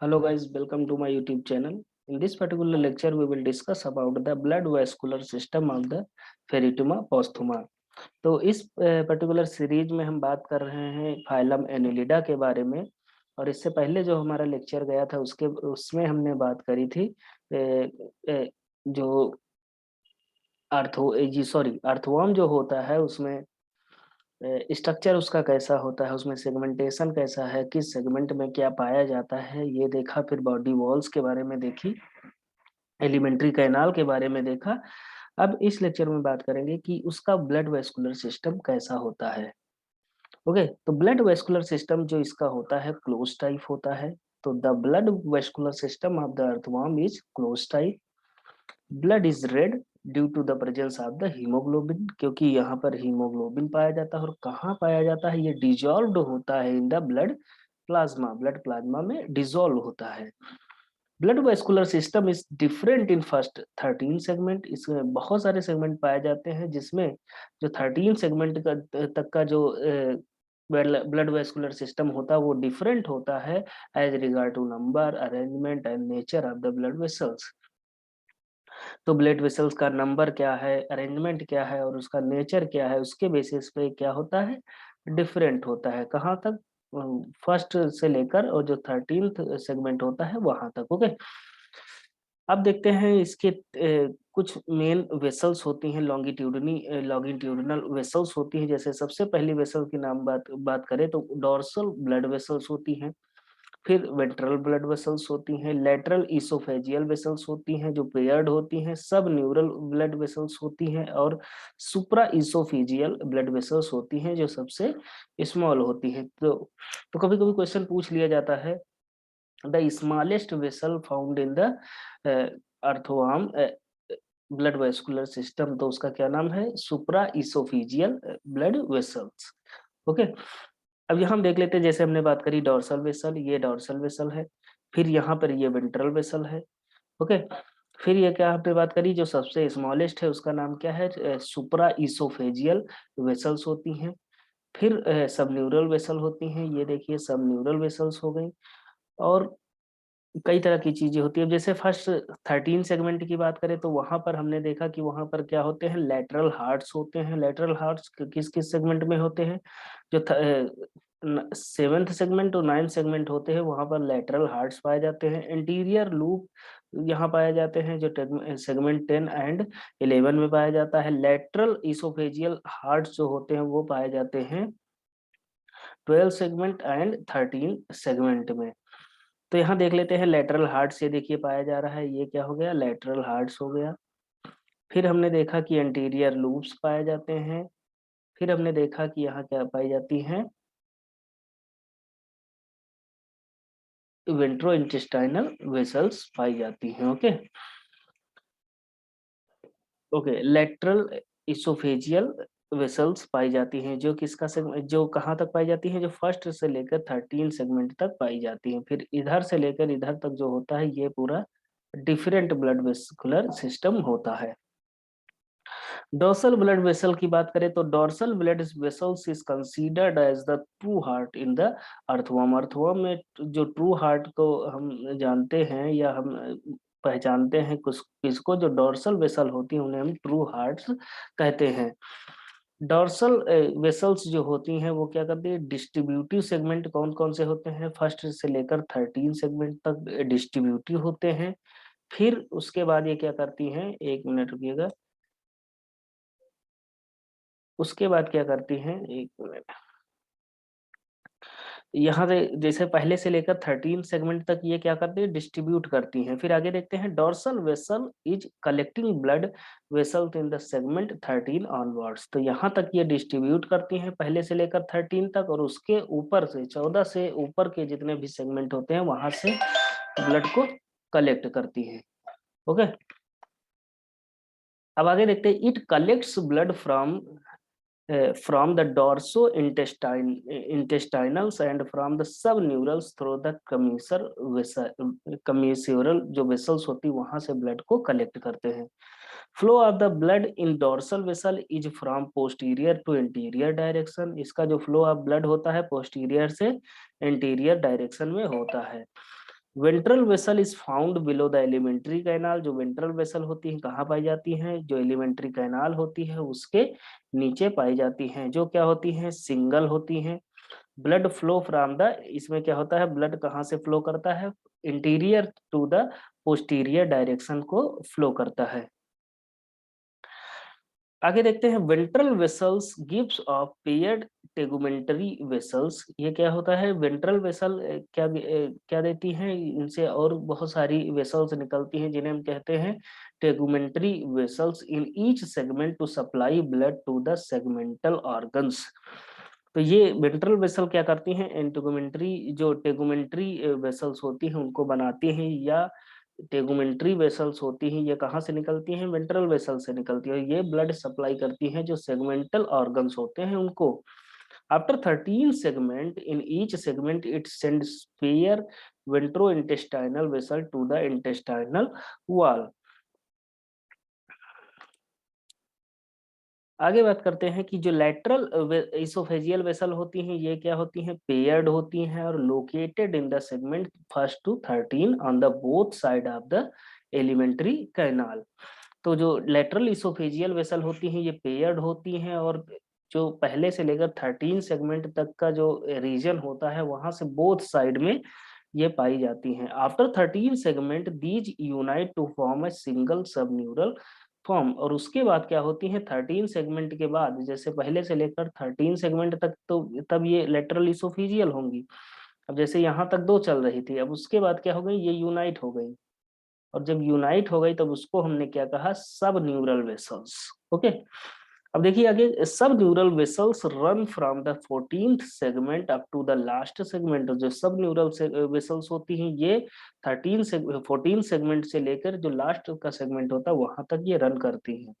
Hello guys, welcome to my YouTube channel. In this particular lecture, we will discuss about the blood vascular system of the Pheretima पोस्थुमा। तो इस particular series में हम बात कर रहे हैं फाइलम एनिलिडा के बारे में। और इससे पहले जो हमारा लेक्चर गया था उसमें हमने बात करी थी जो अर्थवर्म जो होता है उसमें स्ट्रक्चर उसका कैसा होता है, उसमें सेगमेंटेशन कैसा है, किस सेगमेंट में क्या पाया जाता है ये देखा। फिर बॉडी वॉल्स के बारे में देखी, एलिमेंट्री कैनाल के बारे में देखा। अब इस लेक्चर में बात करेंगे कि उसका ब्लड वेस्कुलर सिस्टम कैसा होता है। ओके, तो ब्लड वेस्कुलर सिस्टम जो इसका होता है क्लोज टाइप होता है। तो the blood vascular system of the earthworm is close type. Blood is red due to the presence of the haemoglobin, क्योंकि यहाँ पर हीमोग्लोबिन पाया जाता है। और कहाँ पाया जाता है, ये डिजोल्व्ड होता है in the blood plasma, blood plasma में डिजोल्व होता है। Blood vascular system is different in first 13 segment. इसमें बहुत सारे सेगमेंट पाए जाते हैं, जिसमें जो 13 सेगमेंट का तक का जो ब्लड वेस्कुलर सिस्टम होता है वो डिफरेंट होता है as regard to number, arrangement and nature of the blood vessels. तो ब्लड वेसल्स का नंबर क्या है, अरेंजमेंट क्या है और उसका नेचर क्या है, उसके बेसिस पे क्या होता है, डिफरेंट होता है। कहाँ तक, फर्स्ट से लेकर और जो 13th सेगमेंट होता है वहां तक। ओके, अब देखते हैं इसके कुछ मेन वेसल्स होती हैं, लॉन्गिट्यूडिनल वेसल्स होती हैं। जैसे सबसे पहली वेसल की नाम बात करें तो डोर्सल ब्लड वेसल्स होती हैं। फिर वेंट्रल ब्लड वेसल्स होती हैं, लेटरल इसोफेजियल वेसल्स होती हैं जो पेयर्ड होती हैं, सब न्यूरल ब्लड वेसल्स होती हैं, और सुप्रा इसोफेजियल ब्लड वेसल्स होती हैं जो सबसे स्मॉल होती हैं। तो कभी कभी क्वेश्चन पूछ लिया जाता है, the smallest vessel found in the earthworm blood vascular system, तो उसका क्या नाम है, सुप्रा इसोफेजियल ब्लड वेसल्स। ओके, अब यहाँ हम देख लेते हैं। जैसे हमने बात करी डॉर्सल वेसल, ये डॉर्सल वेसल है। फिर यहाँ पर ये वेंट्रल वेसल है। ओके, फिर ये क्या आपने बात करी, जो सबसे स्मॉलेस्ट है उसका नाम क्या है, सुप्रा इसोफेजियल वेसल्स होती हैं। फिर सब न्यूरल वेसल होती हैं, ये देखिए सब न्यूरल वेसल्स हो गई। और कई तरह की चीजें होती है। जैसे फर्स्ट 13 सेगमेंट की बात करें तो वहां पर हमने देखा कि वहां पर क्या होते हैं, लेटरल हार्ट्स होते हैं। लेटरल हार्ट्स किस किस सेगमेंट में होते हैं, जो 7th सेगमेंट और 9th सेगमेंट होते हैं वहां पर लेटरल हार्ट्स पाए जाते हैं। इंटीरियर लूप यहाँ पाए जाते हैं जो सेगमेंट 10 एंड 11 में पाया जाता है। लेटरल इसोफेजियल हार्ट्स जो होते हैं वो पाए जाते हैं 12 सेगमेंट एंड 13 सेगमेंट में। तो यहाँ देख लेते हैं लेटरल हार्ट्स, ये देखिए पाया जा रहा है, ये क्या हो गया, लेटरल हार्ट्स हो गया। फिर हमने देखा कि एंटीरियर लूप्स पाए जाते हैं। फिर हमने देखा कि यहाँ क्या पाई जाती हैं, वेंट्रो इंटेस्टाइनल वेसल्स पाई जाती हैं। Okay okay, lateral oesophageal vessels पाई जाती हैं जो किसका सेगमेंट, जो कहाँ तक पाई जाती हैं, जो फर्स्ट से लेकर 13 सेगमेंट तक पाई जाती हैं। फिर इधर से लेकर इधर तक जो होता है ये पूरा डिफरेंट ब्लड वेस्कुलर सिस्टम होता है। डोर्सल ब्लड वेसल की बात करें तो dorsal blood vessels is considered as the true heart in the earthworm. Earthworm में जो ट्रू हार्ट को हम जानते हैं या हम पहचानते हैं कुछ किसको, जो डोर्सल वेसल होती है उन्हें हम ट्रू हार्ट्स कहते हैं। डोर्सल वेसल्स जो होती हैं वो क्या करती है, डिस्ट्रीब्यूटिव सेगमेंट कौन कौन से होते हैं, फर्स्ट से लेकर 13 सेगमेंट तक डिस्ट्रीब्यूटिव होते हैं। फिर उसके बाद ये क्या करती हैं, एक मिनट रुकिएगा, उसके बाद क्या करती हैं, एक मिनट, यहाँ से जैसे पहले से लेकर 13 सेगमेंट तक ये क्या करती है, डिस्ट्रीब्यूट करती हैं। फिर आगे देखते हैं, dorsal vessel is collecting blood vessel in the segment 13 onwards. तो यहाँ तक ये डिस्ट्रीब्यूट करती हैं पहले से लेकर 13 तक, और उसके ऊपर से 14 से ऊपर के जितने भी सेगमेंट होते हैं वहां से ब्लड को कलेक्ट करती हैं। ओके, अब आगे देखते हैं, it collects blood from the intestinals and from the subneurals through the commissural जो vessels होती वहां से ब्लड को कलेक्ट करते हैं। Flow of the blood in dorsal vessel is from posterior to interior direction. इसका जो फ्लो ऑफ ब्लड होता है पोस्टीरियर से इंटीरियर डायरेक्शन में होता है। Ventral vessel is found below the alimentary canal. जो वेंट्रल वेसल होती है कहाँ पाई जाती हैं? जो एलिमेंट्री कैनाल होती है उसके नीचे पाई जाती हैं, जो क्या होती हैं? सिंगल होती हैं। ब्लड फ्लो फ्रॉम द, इसमें क्या होता है? ब्लड कहाँ से फ्लो करता है? Interior to the posterior direction को फ्लो करता है। आगे देखते हैं ventral vessels gives off paired tegumentary vessels. ये क्या होता है? वेंट्रल वेसल क्या देती हैं? इनसे और बहुत सारी वेसल्स निकलती हैं जिन्हें हम कहते हैं tegumentary vessels in each segment to supply blood to the segmental organs. तो ये वेंट्रल वेसल क्या करती हैं? इंटेगुमेंट्री, जो टेगुमेंट्री वेसल्स होती हैं उनको बनाती हैं, या टेगुमेंट्री वेसल्स होती हैं ये कहाँ से निकलती हैं? वेंट्रल वेसल से निकलती है। ये ब्लड सप्लाई करती हैं जो सेगमेंटल ऑर्गन्स होते हैं उनको। After 13 segment in each segment it sends pair ventrointestinal vessel to the intestinal wall. आगे बात करते हैं कि जो लैटरल इसोफेजियल वेसल होती हैं ये क्या होती हैं? पेयर्ड होती हैं और located in the segment first to 13 on the both side of the alimentary canal. तो जो लेटरल इसोफेजियल वेसल होती हैं ये पेयर्ड होती हैं और जो पहले से लेकर 13 सेगमेंट तक का जो रीजन होता है वहां से बोथ साइड में ये पाई जाती हैं। After 13 segment these unite to form a single sub neural form. और उसके बाद क्या होती है? 13 सेगमेंट के बाद, जैसे पहले से लेकर 13 सेगमेंट तक तो तब ये लेटरल इसोफेजियल होंगी। अब जैसे यहाँ तक दो चल रही थी, अब उसके बाद क्या हो गई? ये यूनाइट हो गई। और जब यूनाइट हो गई तब उसको हमने क्या कहा? सब न्यूरल वेसल्स। ओके। अब देखिए आगे, sub neural vessels run from the 14th segment up to the last segment. जो सब न्यूरल वेसल्स होती हैं ये 14 सेगमेंट से लेकर जो लास्ट का सेगमेंट होता है वहां तक ये रन करती हैं।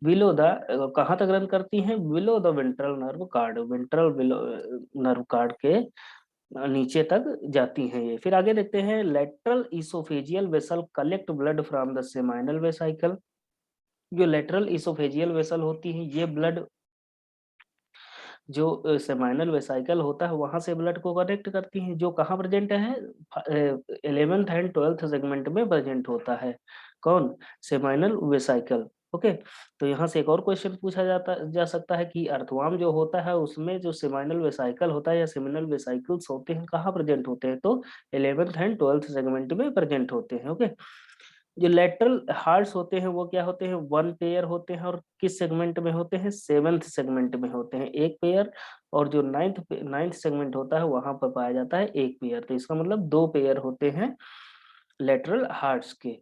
बिलो द, कहाँ तक रन करती हैं? Below the ventral nerve card. Ventral nerve card के नीचे तक जाती हैं ये। फिर आगे देखते हैं lateral oesophageal vessel collect blood from the seminal vesicle. जो लेटरल इसोफेजियल वेसल होती है ये ब्लड जो सेमाइनल वेसाइकल होता है वहां से ब्लड को कलेक्ट करती हैं, जो कहाँ प्रेजेंट है? 11th एंड 12th सेगमेंट में प्रेजेंट होता है। कौन? Seminal vesicle. ओके। तो यहाँ से एक और क्वेश्चन पूछा जा सकता है कि अर्थवाम जो होता है उसमें जो सेमाइनल वेसाइकल होता है या सेमिनल वेसाइकल्स होते हैं कहाँ प्रेजेंट होते हैं? तो 11th एंड 12th सेगमेंट में प्रेजेंट होते हैं। ओके। जो लेटरल हार्ट्स होते हैं वो क्या होते हैं? वन पेयर होते हैं और किस सेगमेंट में होते हैं? 7th सेगमेंट में होते हैं एक पेयर। और जो नाइन्थ सेगमेंट होता है वहां पर पाया जाता है एक पेयर। तो इसका मतलब दो पेयर होते हैं लेटरल हार्ट्स के।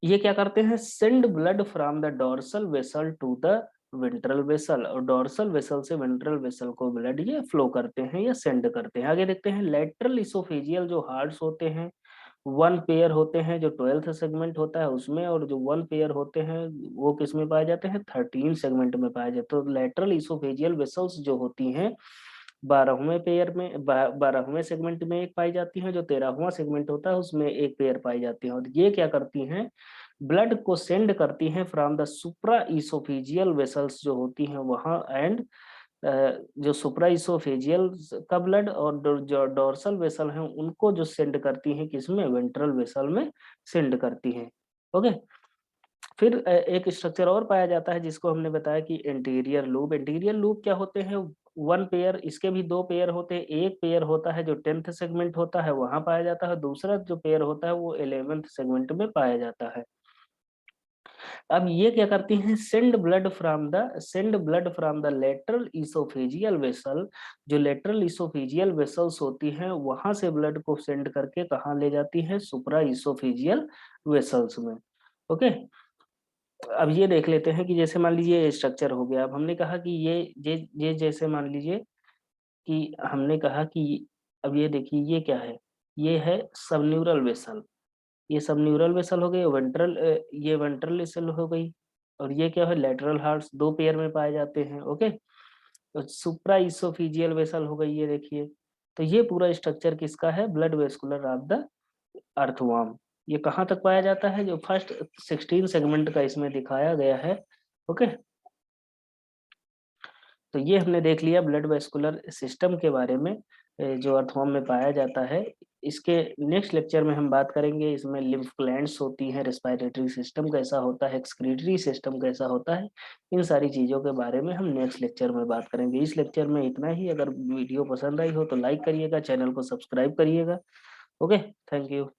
ये क्या करते हैं? Send blood from the dorsal vessel to the ventral vessel. और डोर्सल वेसल से वेंट्रल वेसल को ब्लड ये फ्लो करते हैं या सेंड करते हैं। आगे देखते हैं लेटरल इसोफेजियल जो हार्ट्स होते हैं वन पेयर होते हैं जो 12th सेगमेंट होता है उसमें, और जो वन पेयर होते हैं वो किस में पाए जाते हैं? 13 सेगमेंट में पाए जाते हैं। तो लेटरल इसोफेजियल वेसल्स जो होती हैं 12वें पेयर में 12वें सेगमेंट में एक पाई जाती है, जो 13वां सेगमेंट होता है उसमें एक पेयर पाई जाती है। और ये क्या करती हैं? ब्लड को सेंड करती हैं from the supra oesophageal vessels जो होती हैं वहां, एंड जो सुप्राइसोफेजियल का ब्लड और जो डोर्सल वेसल हैं उनको जो सेंड करती हैं किसमें? वेंट्रल वेसल में सेंड करती हैं। ओके। फिर एक स्ट्रक्चर और पाया जाता है जिसको हमने बताया कि एंटीरियर लूप। एंटीरियर लूप क्या होते हैं? वन पेयर, इसके भी दो पेयर होते हैं। एक पेयर होता है जो 10th सेगमेंट होता है वहां पाया जाता है, दूसरा जो पेयर होता है वो 11th सेगमेंट में पाया जाता है। अब ये क्या करती हैं? Send blood from the lateral oesophageal vessel. जो लेटरल इसोफेजियल वेसल्स होती हैं वहां से ब्लड को सेंड करके कहाँ ले जाती है? सुप्रा इसोफेजियल वेसल्स में। ओके। अब ये देख लेते हैं कि जैसे मान लीजिए स्ट्रक्चर हो गया। अब हमने कहा कि ये जैसे मान लीजिए कि हमने कहा कि अब ये देखिए ये क्या है? ये है सबन्यूरल वेसल। ये सब न्यूरल वेसल हो गए। ये वेंट्रल वेसल हो गई। और ये क्या है? लेटरल हार्ट्स दो पेयर में पाए जाते हैं। ओके। तो सुप्रा इसोफिजियल वेसल हो गई ये देखिए। तो ये पूरा स्ट्रक्चर किसका है? Blood vascular of the earthworm. ये कहाँ तक पाया जाता है? जो फर्स्ट 16 सेगमेंट का इसमें दिखाया गया है। ओके। तो ये हमने देख लिया ब्लड वेस्कुलर सिस्टम के बारे में। जो अर्थवर्म में पाया जाता है। इसके नेक्स्ट लेक्चर में हम बात करेंगे इसमें लिम्फ ग्लैंड्स होती हैं, रेस्पिरेटरी सिस्टम कैसा होता है, एक्सक्रीटरी सिस्टम कैसा होता है, इन सारी चीज़ों के बारे में हम नेक्स्ट लेक्चर में बात करेंगे। इस लेक्चर में इतना ही। अगर वीडियो पसंद आई हो तो लाइक करिएगा, चैनल को सब्सक्राइब करिएगा। Okay, thank you.